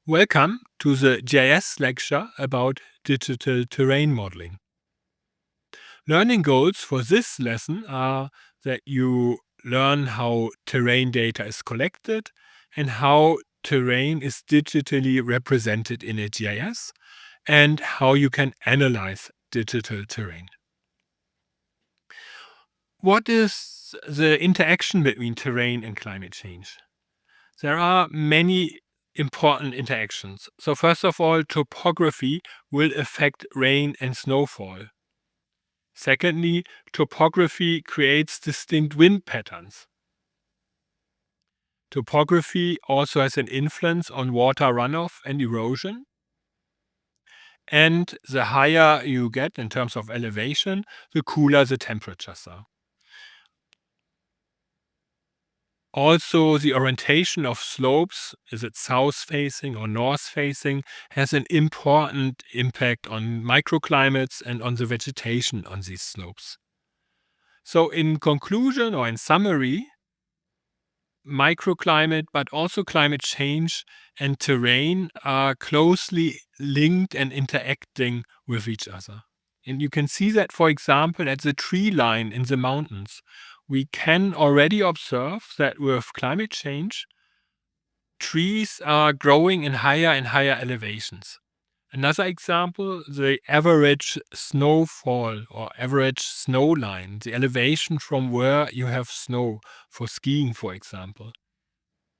Welcome to the GIS lecture about digital terrain modeling. Learning goals for this lesson are that you learn how terrain data is collected and how terrain is digitally represented in a GIS and how you can analyze digital terrain. What is the interaction between terrain and climate change? There are many important interactions. So first of all, topography will affect rain and snowfall. Secondly, topography creates distinct wind patterns. Topography also has an influence on water runoff and erosion. And the higher you get in terms of elevation, the cooler the temperatures are. Also, the orientation of slopes, is it south facing or north facing, has an important impact on microclimates and on the vegetation on these slopes. So, in conclusion or in summary, microclimate, but also climate change and terrain are closely linked and interacting with each other. And you can see that, for example, at the tree line in the mountains. We can already observe that with climate change, trees are growing in higher and higher elevations. Another example, the average snowfall or average snow line, the elevation from where you have snow for skiing, for example.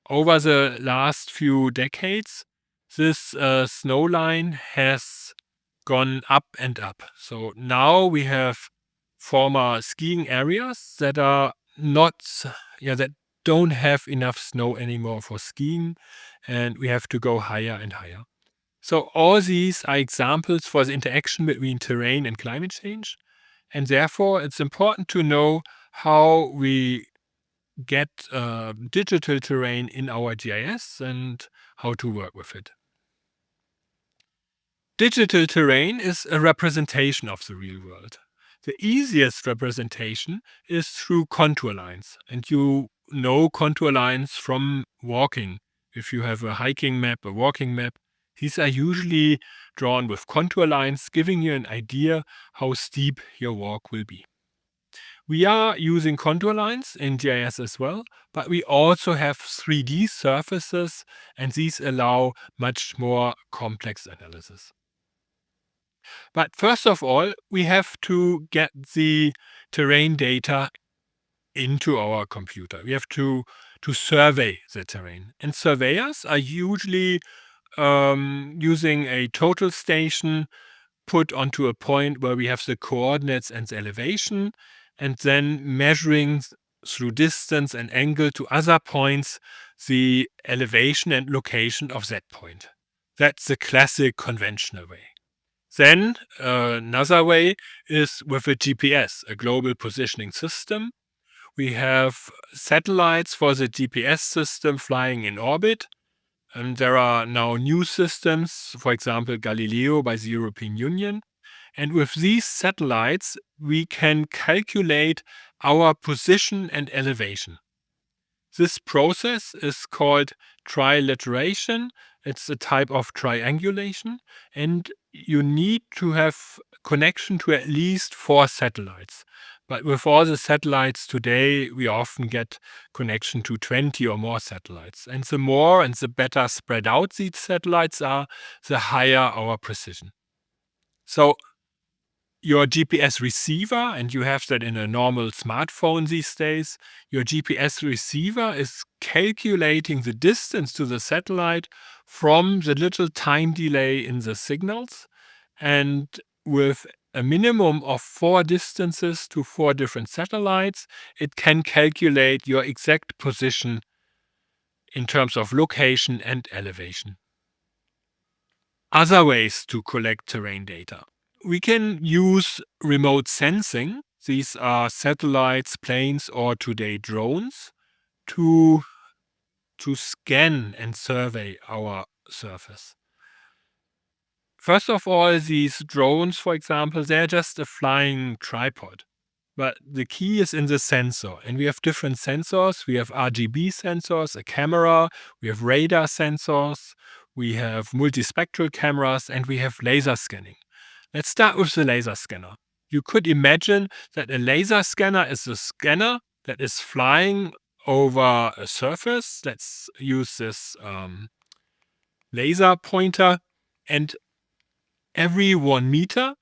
Over the last few decades, this snow line has gone up and up. So now we have former skiing areas that are not, that don't have enough snow anymore for skiing, and we have to go higher and higher. So all these are examples for the interaction between terrain and climate change, and therefore it's important to know how we get digital terrain in our GIS and how to work with it. Digital terrain is a representation of the real world. The easiest representation is through contour lines, and you know contour lines from walking. If you have a hiking map, a walking map, these are usually drawn with contour lines, giving you an idea how steep your walk will be. We are using contour lines in GIS as well, but we also have 3D surfaces, and these allow much more complex analysis. But first of all, we have to get the terrain data into our computer. We have to survey the terrain. And surveyors are usually using a total station put onto a point where we have the coordinates and the elevation, and then measuring through distance and angle to other points the elevation and location of that point. That's the classic conventional way. Then another way is with a GPS, a global positioning system. We have satellites for the GPS system flying in orbit. And there are now new systems, for example, Galileo by the European Union. And with these satellites, we can calculate our position and elevation. This process is called trilateration. It's a type of triangulation, and you need to have connection to at least 4 satellites. But with all the satellites today, we often get connection to 20 or more satellites. And the more and the better spread out these satellites are, the higher our precision. So your GPS receiver, and you have that in a normal smartphone these days, your GPS receiver is calculating the distance to the satellite from the little time delay in the signals. And with a minimum of 4 distances to 4 different satellites, it can calculate your exact position in terms of location and elevation. Other ways to collect terrain data. We can use remote sensing. These are satellites, planes, or today drones to scan and survey our surface. First of all, these drones, for example, they're just a flying tripod. But the key is in the sensor. And we have different sensors. We have RGB sensors, a camera, we have radar sensors, we have multispectral cameras, and we have laser scanning. Let's start with the laser scanner. You could imagine that a laser scanner is a scanner that is flying over a surface. Let's use this laser pointer, and every 1 meter,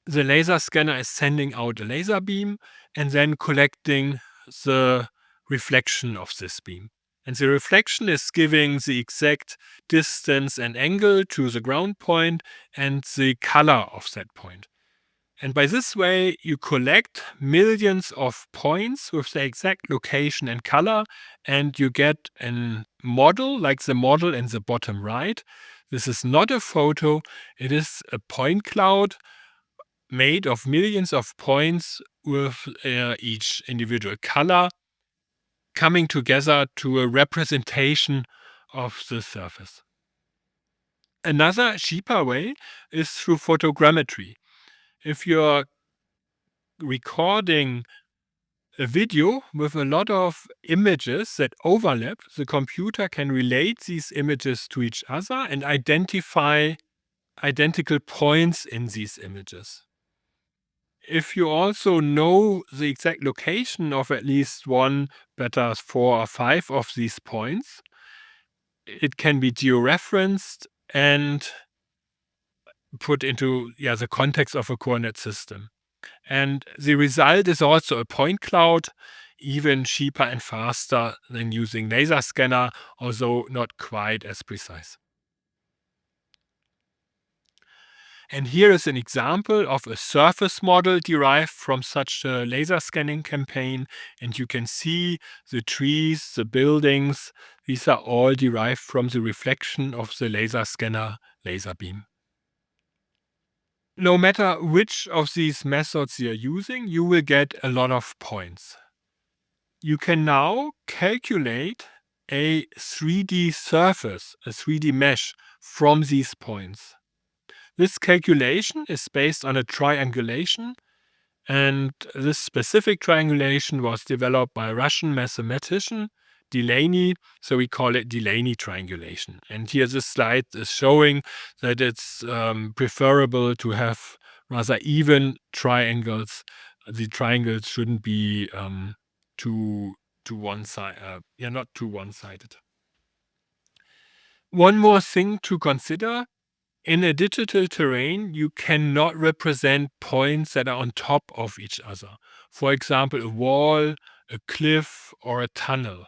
the laser scanner is sending out a laser beam and then collecting the reflection of this beam. And the reflection is giving the exact distance and angle to the ground point and the color of that point. And by this way, you collect millions of points with the exact location and color, and you get a model like the model in the bottom right. This is not a photo, it is a point cloud made of millions of points with each individual color coming together to a representation of the surface. Another cheaper way is through photogrammetry. If you're recording a video with a lot of images that overlap, the computer can relate these images to each other and identify identical points in these images. If you also know the exact location of at least one, better 4 or 5 of these points, it can be georeferenced and put into the context of a coordinate system. And the result is also a point cloud, even cheaper and faster than using laser scanner, although not quite as precise. And here is an example of a surface model derived from such a laser scanning campaign. And you can see the trees, the buildings, these are all derived from the reflection of the laser scanner laser beam. No matter which of these methods you're using, you will get a lot of points. You can now calculate a 3D surface, a 3D mesh from these points. This calculation is based on a triangulation, and this specific triangulation was developed by a Russian mathematician, Delaney, so we call it Delaney triangulation. And here this slide is showing that it's preferable to have rather even triangles. The triangles shouldn't be too one side, not too one-sided. One more thing to consider. In a digital terrain, you cannot represent points that are on top of each other. For example, a wall, a cliff, or a tunnel.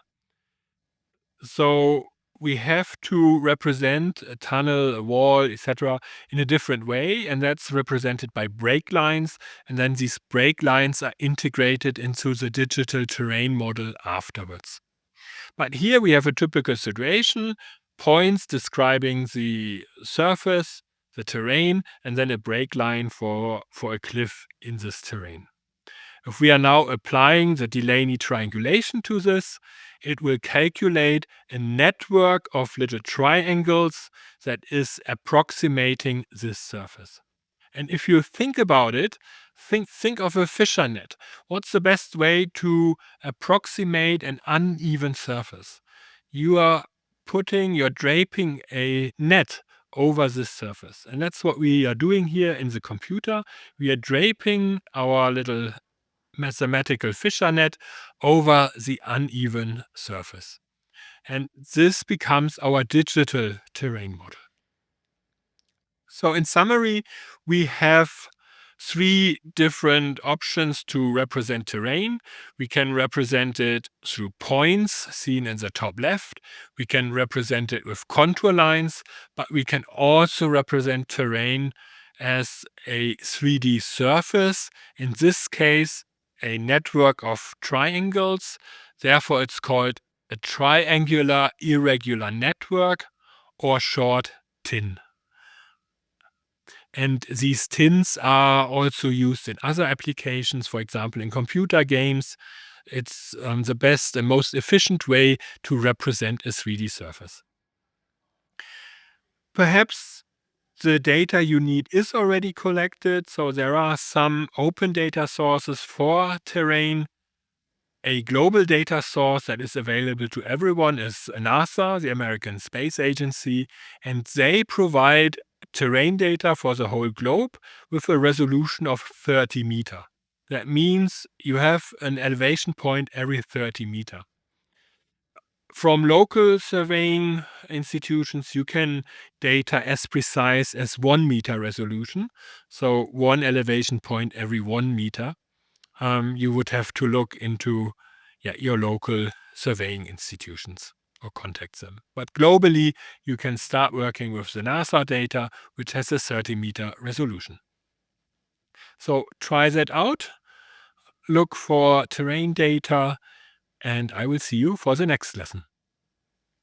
So we have to represent a tunnel, a wall, etc. in a different way, and that's represented by break lines. And then these break lines are integrated into the digital terrain model afterwards. But here we have a typical situation, points describing the surface, the terrain, and then a break line for a cliff in this terrain. If we are now applying the Delaney triangulation to this, it will calculate a network of little triangles that is approximating this surface. And if you think about it, think of a fisher net. What's the best way to approximate an uneven surface? You're draping a net over this surface. And that's what we are doing here in the computer. We are draping our little mathematical fisher net over the uneven surface. And this becomes our digital terrain model. So in summary, we have 3 different options to represent terrain. We can represent it through points seen in the top left. We can represent it with contour lines, but we can also represent terrain as a 3D surface. In this case, a network of triangles. Therefore, it's called a triangular irregular network, or short TIN. And these TINs are also used in other applications, for example, in computer games. It's the best and most efficient way to represent a 3D surface. Perhaps the data you need is already collected, so there are some open data sources for terrain. A global data source that is available to everyone is NASA, the American Space Agency, and they provide terrain data for the whole globe with a resolution of 30 meter. That means you have an elevation point every 30 meter. From local surveying institutions, you can data as precise as 1 meter resolution, so one elevation point every 1 meter. You would have to look into your local surveying institutions or contact them. But globally, you can start working with the NASA data, which has a 30-meter resolution. So try that out, look for terrain data, and I will see you for the next lesson.